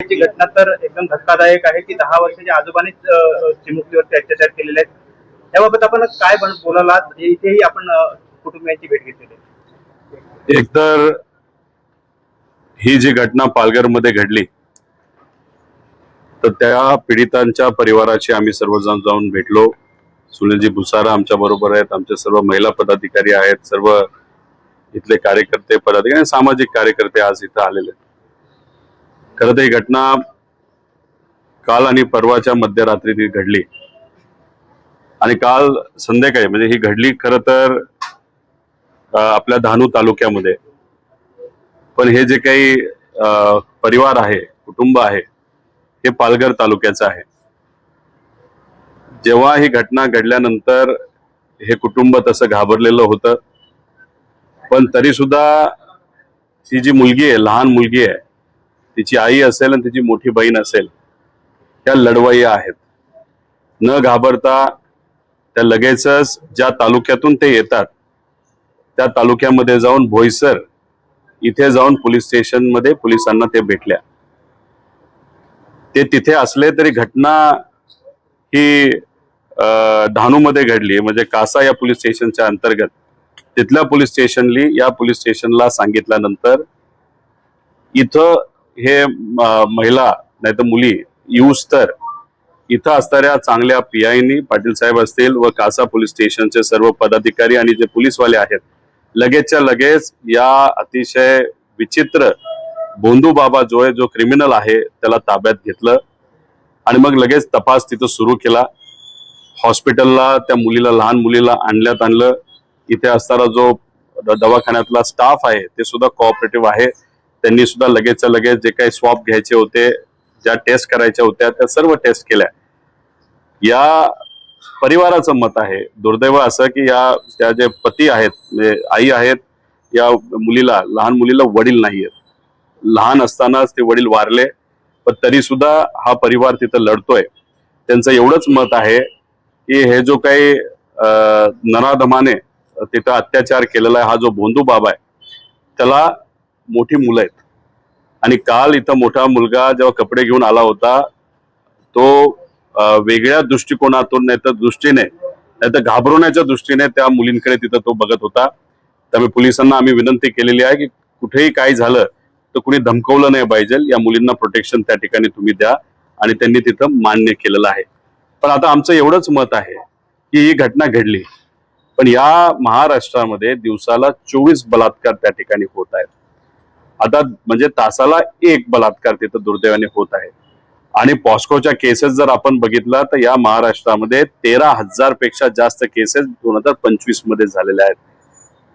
ची घटना तर एकदम धक्कादायक आहे की 10 वर्षाच्या आजोबांनीच चिमुकलीवरती अत्याचार केलेले आहेत. त्याबाबत आपण काय बोलायला इथेही आपण कुटुंबियांची भेट घेतलेली आहे. एकतर ही जी घटना पालघरमध्ये घडली तर त्या पीडितांच्या परिवाराशी आम्ही सर्वजण जाऊन भेटलो. सुनीलजी भुसारा आमच्या बरोबर आहेत, आमचे सर्व महिला पदाधिकारी आहेत, सर्व इथले कार्यकर्ते पदाधिकारी सामाजिक कार्यकर्ते आज इथं आलेले आहेत. खरं तर ही घटना काल आणि परवाच्या मध्यरात्री ती घडली आणि काल संध्याकाळी म्हणजे ही घडली खरं तर आपल्या डहाणू तालुक्यामध्ये. पण हे जे काही परिवार आहे, कुटुंब आहे, हे पालघर तालुक्याचं आहे. जेव्हा ही घटना घडल्यानंतर हे कुटुंब तसं घाबरलेलं होतं, पण तरी सुद्धा ती जी मुलगी आहे, लहान मुलगी आहे, तिची आई असेल आणि तिची मोठी बहीण असेल, त्या लढवय्या आहेत. न घाबरता त्या लगेचच ज्या तालुक्यातून ते येतात त्या तालुक्यामध्ये जाऊन भोईसर इथे जाऊन पोलीस स्टेशन मध्ये पोलिसांना ते भेटल्या. ते तिथे असले तरी घटना ही डहाणू मध्ये घडली, म्हणजे कासा या पोलीस स्टेशनच्या अंतर्गत. तिथल्या पोलीस स्टेशनली या पोलीस स्टेशनला सांगितल्यानंतर इथं हे महिला नाही तर मुली येऊस तर इथं असणाऱ्या चांगल्या पीआयनी पाटील साहेब असतील व कासा पोलीस स्टेशनचे सर्व पदाधिकारी आणि जे पोलीसवाले आहेत लगेचच्या लगेच या अतिशय विचित्र भोंदू बाबा जो क्रिमिनल आहे त्याला ताब्यात घेतलं आणि मग लगेच तपास तिथं सुरू केला. हॉस्पिटलला त्या मुलीला, लहान मुलीला आणलं. इथे असणारा जो दवाखान्यातला स्टाफ आहे ते सुद्धा कोऑपरेटिव्ह आहे. त्यांनी सुद्धा लगेचच्या लगेच जे काही स्वॅब घ्यायचे होते, ज्या टेस्ट करायच्या होत्या त्या सर्व टेस्ट केल्या. या परिवाराचं मत आहे, दुर्दैव असं की त्या जे पती आहेत, म्हणजे आई आहेत, या मुलीला, लहान मुलीला वडील नाही आहेत. लहान असतानाच ते वडील वारले, पण तरी सुद्धा हा परिवार तिथं लढतोय. त्यांचं एवढंच मत आहे की हे जो काही नराधमाने तिथं अत्याचार केलेला आहे, हा जो भोंदू बाबा आहे, त्याला मोठी मुलं आहेत. आणि काल इथं मोठा मुलगा जेव्हा कपडे घेऊन आला होता, तो वेगळ्या दृष्टिकोनातून नाही तर घाबरवण्याच्या दृष्टीने त्या मुलींकडे तिथं तो बघत होता. त्यामुळे पोलिसांना आम्ही विनंती केलेली आहे की कुठेही काही झालं तर कुणी धमकवलं नाही पाहिजे, या मुलींना प्रोटेक्शन त्या ठिकाणी तुम्ही द्या. आणि त्यांनी तिथं मान्य केलेलं आहे. पण आता आमचं एवढंच मत आहे की ही घटना घडली, पण या महाराष्ट्रामध्ये दिवसाला 24 बलात्कार त्या ठिकाणी होत आहेत. आता म्हणजे तासाला 1 बलात्कार तिथं दुर्दैवाने होत आहे. आणि पॉस्कोच्या केसेस जर आपण बघितला तर या महाराष्ट्रामध्ये 13,000 पेक्षा जास्त केसेस 2025 मध्ये झालेल्या आहेत.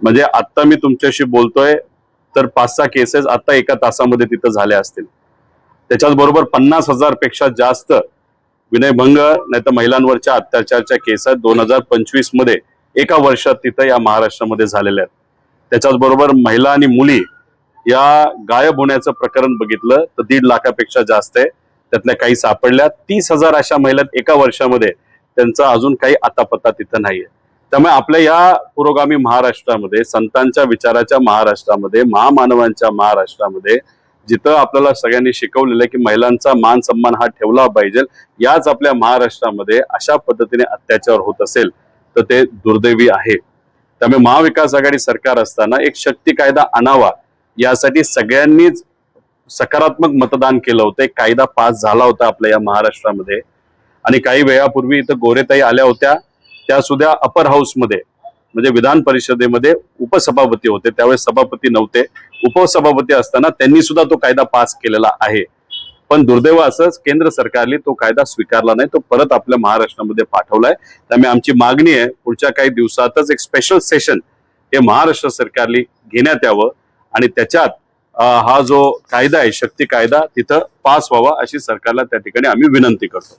म्हणजे आता मी तुमच्याशी बोलतोय तर 5-6 केसेस आता एका तासामध्ये तिथं झाल्या असतील. त्याच्याच बरोबर 50,000 पेक्षा जास्त विनयभंग नाही तर महिलांवरच्या अत्याचारच्या केसेस 2025 मध्ये एका वर्षात तिथं या महाराष्ट्रामध्ये झालेल्या आहेत. त्याच्याच बरोबर महिला आणि मुली या गायब होण्याचं प्रकरण बघितलं तर 1.5 लाखापेक्षा जास्त आहे. त्यातल्या काही सापडल्या. 30,000 अशा महिला एका वर्षामध्ये, त्यांचा अजून काही आतापत्ता तिथं नाहीये. त्यामुळे आपल्या या पुरोगामी महाराष्ट्रामध्ये, संतांच्या विचाराच्या महाराष्ट्रामध्ये, महामानवांच्या महाराष्ट्रामध्ये जिथं आपल्याला सगळ्यांनी शिकवलेलं आहे की महिलांचा मान सन्मान हा ठेवला पाहिजे, याच आपल्या महाराष्ट्रामध्ये अशा पद्धतीने अत्याचार होत असेल तर ते दुर्दैवी आहे. त्यामुळे महाविकास आघाडी सरकार असताना एक शक्ती कायदा आणावा यासाठी सगळ्यांनीच सकारात्मक मतदान केलं होतं. एक कायदा पास झाला होता आपल्या या महाराष्ट्रामध्ये. आणि काही वेळापूर्वी इथं गोरेताई आल्या होत्या, त्या सुद्धा अपर हाऊसमध्ये म्हणजे विधान परिषदेमध्ये उपसभापती होते, त्यावेळेस सभापती नव्हते. उपसभापती असताना त्यांनी सुद्धा तो कायदा पास केलेला आहे. पण दुर्दैव असंच केंद्र सरकारने तो कायदा स्वीकारला नाही, तो परत आपल्या महाराष्ट्रामध्ये पाठवलाय. त्यामुळे आमची मागणी आहे पुढच्या काही दिवसातच एक स्पेशल सेशन हे महाराष्ट्र सरकारने घेण्यात यावं आणि त्याच्यात हा जो कायदा आहे, शक्ती कायदा, तिथं पास व्हावा अशी सरकारला त्या ठिकाणी आम्ही विनंती करतो.